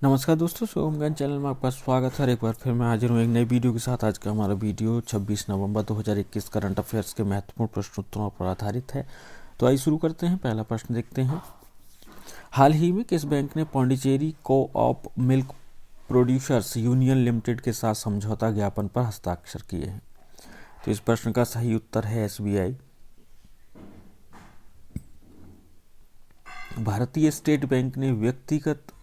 नमस्कार दोस्तों, सोमगंज चैनल में आपका स्वागत है। एक बार फिर मैं हाजिर हूँ एक नई वीडियो के साथ। आज का हमारा वीडियो 26 नवंबर 2021 करंट अफेयर्स के महत्वपूर्ण प्रश्नोत्तरों पर आधारित है। तो आइए शुरू करते हैं। पहला प्रश्न देखते हैं। हाल ही में किस बैंक ने Pondicherry co-op milk producers union limited के साथ समझौता ज्ञापन पर हस्ताक्षर किए हैं? तो इस प्रश्न का सही उत्तर है SBI। भारतीय स्टेट बैंक ने व्यक्तिगत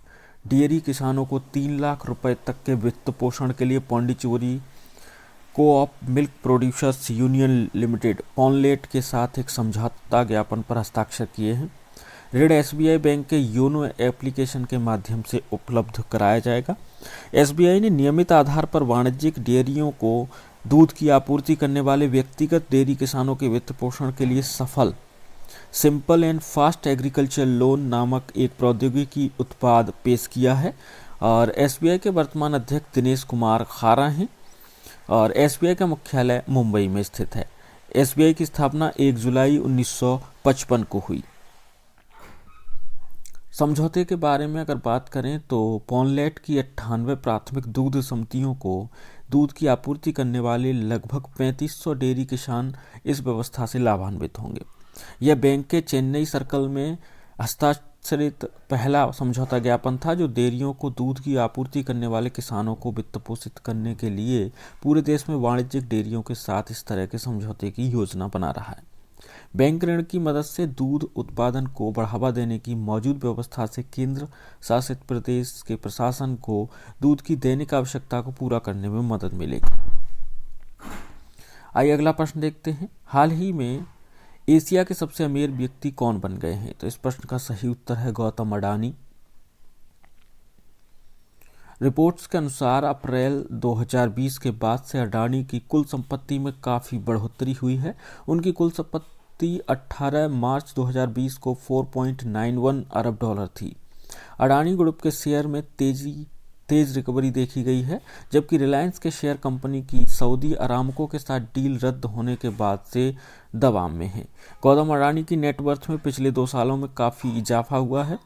डेयरी किसानों को 3 लाख रुपए तक के वित्त पोषण के लिए Pondicherry co-op milk producers union limited Ponlait के साथ एक समझौता ज्ञापन पर हस्ताक्षर किए हैं। ऋण SBI बैंक के योनो एप्लीकेशन के माध्यम से उपलब्ध कराया जाएगा। SBI ने नियमित आधार पर वाणिज्यिक डेयरियों को दूध की आपूर्ति करने वाले व्यक्तिगत डेयरी किसानों के वित्त पोषण के लिए सफल simple and fast agriculture loan नामक एक प्रौद्योगिकी उत्पाद पेश किया है। और SBI के वर्तमान अध्यक्ष दिनेश कुमार खारा हैं और SBI का मुख्यालय मुंबई में स्थित है। SBI की स्थापना 1 जुलाई 1955 को हुई। समझौते के बारे में अगर बात करें तो पॉनलेट की 98 प्राथमिक दूध समितियों को दूध की आपूर्ति करने वाले लगभग 3500 डेयरी किसान इस व्यवस्था से लाभान्वित होंगे। यह बैंक के चेन्नई सर्कल में हस्ताक्षरित पहला समझौता ज्ञापन था जो डेयरियों को दूध की आपूर्ति करने वाले किसानों को वित्त पोषित करने के लिए पूरे देश में वाणिज्यिक डेयरियों के साथ इस तरह के समझौते की योजना बना रहा है। बैंक ऋण की मदद से दूध उत्पादन को बढ़ावा देने की मौजूद व्यवस्था से केंद्र शासित प्रदेश के प्रशासन को दूध की दैनिक आवश्यकता को पूरा करने में मदद मिलेगी। आइए अगला प्रश्न देखते हैं। हाल ही में एशिया के सबसे अमीर व्यक्ति कौन बन गए हैं? तो इस प्रश्न का सही उत्तर है गौतम अडानी। रिपोर्ट्स के अनुसार अप्रैल 2020 के बाद से अडानी की कुल संपत्ति में काफी बढ़ोतरी हुई है। उनकी कुल संपत्ति 18 मार्च 2020 को 4.91 अरब डॉलर थी। अडानी ग्रुप के शेयर में तेज रिकवरी देखी गई है, जबकि रिलायंस के शेयर कंपनी की सऊदी अरामको के साथ डील रद्द होने के बाद से दबाव में है। गौतम अडानी की नेटवर्थ में पिछले 2 सालों में काफ़ी इजाफा हुआ है।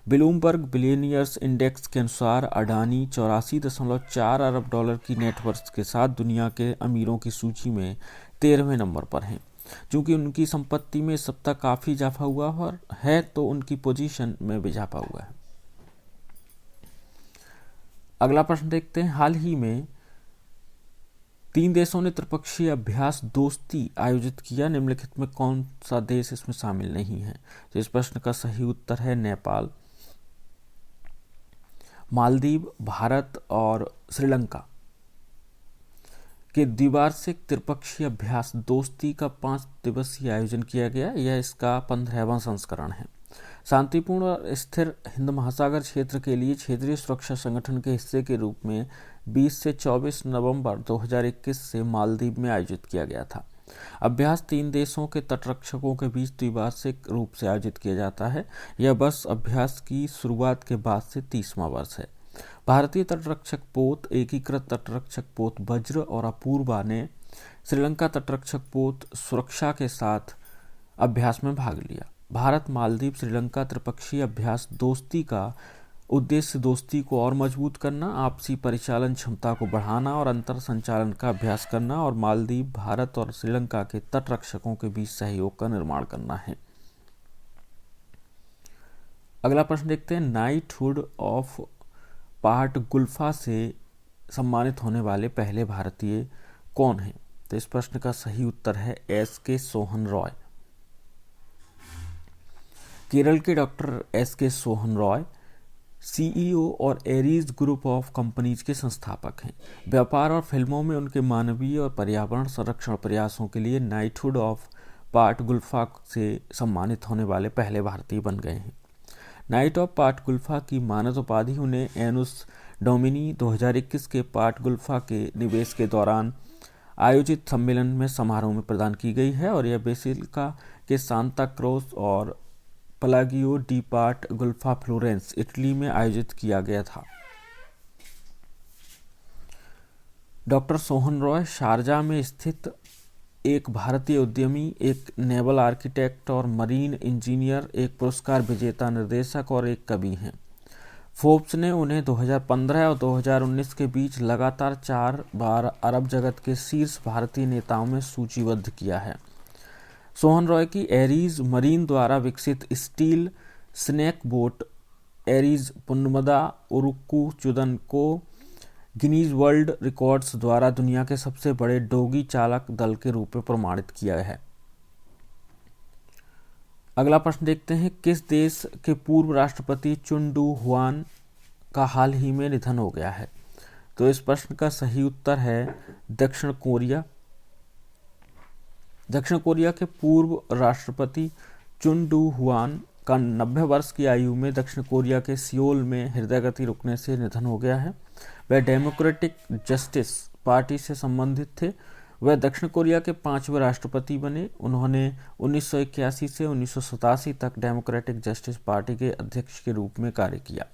ब्लूमबर्ग बिलियनियर्स इंडेक्स के अनुसार अडानी 84.4 अरब डॉलर की नेटवर्थ के साथ दुनिया के अमीरों की सूची में 13वें नंबर पर हैं। चूंकि उनकी संपत्ति में इस सप्ताह काफ़ी इजाफा हुआ है तो उनकी पोजीशन में भी इजाफा हुआ है। अगला प्रश्न देखते हैं। हाल ही में 3 देशों ने त्रिपक्षीय अभ्यास दोस्ती आयोजित किया। निम्नलिखित में कौन सा देश इसमें शामिल नहीं है? तो इस प्रश्न का सही उत्तर है नेपाल। मालदीव, भारत और श्रीलंका के द्विवार्षिक त्रिपक्षीय अभ्यास दोस्ती का 5 दिवसीय आयोजन किया गया। यह इसका 15वां संस्करण है। शांतिपूर्ण और स्थिर हिंद महासागर क्षेत्र के लिए क्षेत्रीय सुरक्षा संगठन के हिस्से के रूप में 20 से 24 नवंबर 2021 से मालदीव में आयोजित किया गया था। अभ्यास 3 देशों के तटरक्षकों के बीच द्विवार्षिक रूप से आयोजित किया जाता है। यह वर्ष अभ्यास की शुरुआत के बाद से 30वां वर्ष है। भारतीय तटरक्षक पोत, एकीकृत तटरक्षक पोत वज्र और अपूर्वा ने श्रीलंका तटरक्षक पोत सुरक्षा के साथ अभ्यास में भाग लिया। भारत मालदीव श्रीलंका त्रिपक्षीय अभ्यास दोस्ती का उद्देश्य दोस्ती को और मजबूत करना, आपसी परिचालन क्षमता को बढ़ाना और अंतर संचालन का अभ्यास करना और मालदीव, भारत और श्रीलंका के तटरक्षकों के बीच सहयोग का निर्माण करना है। अगला प्रश्न देखते हैं। नाइटहुड ऑफ पार्ट गुल्फा से सम्मानित होने वाले पहले भारतीय कौन हैं? तो इस प्रश्न का सही उत्तर है SK सोहन रॉय। केरल के doctor SK Sohan Roy CEO और एरीज ग्रुप ऑफ कंपनीज के संस्थापक हैं। व्यापार और फिल्मों में उनके मानवीय और पर्यावरण संरक्षण प्रयासों के लिए नाइटहुड ऑफ पार्ट गुल्फा से सम्मानित होने वाले पहले भारतीय बन गए हैं। नाइट ऑफ पार्ट गुल्फा की मानद उपाधि उन्हें एनुस डोमिनी 2021 के पार्ट गुल्फा के निवेश के दौरान आयोजित सम्मेलन में समारोह में प्रदान की गई है और यह बेसिलिका के सांता क्रोस और पलागियो डी पार्ट गुल्फा फ्लोरेंस, इटली में आयोजित किया गया था। डॉक्टर सोहन रॉय शारजा में स्थित एक भारतीय उद्यमी, एक नेवल आर्किटेक्ट और मरीन इंजीनियर, एक पुरस्कार विजेता निर्देशक और एक कवि हैं। फोर्ब्स ने उन्हें 2015 और 2019 के बीच लगातार 4 बार अरब जगत के शीर्ष भारतीय नेताओं में सूचीबद्ध किया है। सोहन रॉय की एरीज मरीन द्वारा विकसित स्टील स्नैक बोट एरीज पुन्नमदा उरुक्कू चुदन को गिनीज वर्ल्ड रिकॉर्ड्स द्वारा दुनिया के सबसे बड़े डोगी चालक दल के रूप में प्रमाणित किया है। अगला प्रश्न देखते हैं, किस देश के पूर्व राष्ट्रपति चुन डू हुआन का हाल ही में निधन हो गया है? तो इस प्रश्न का सही उत्तर है दक्षिण कोरिया। दक्षिण कोरिया के पूर्व राष्ट्रपति चुन डू हुआन का 90 वर्ष की आयु में दक्षिण कोरिया के सियोल में हृदय गति रुकने से निधन हो गया है। वह डेमोक्रेटिक जस्टिस पार्टी से संबंधित थे। वह दक्षिण कोरिया के 5वें राष्ट्रपति बने। उन्होंने 1981 से 1987 तक डेमोक्रेटिक जस्टिस पार्टी के अध्यक्ष के रूप में कार्य किया।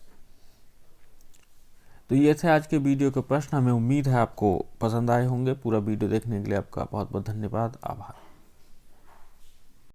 तो ये थे आज के वीडियो के प्रश्न। हमें उम्मीद है आपको पसंद आए होंगे। पूरा वीडियो देखने के लिए आपका बहुत बहुत धन्यवाद। आभार।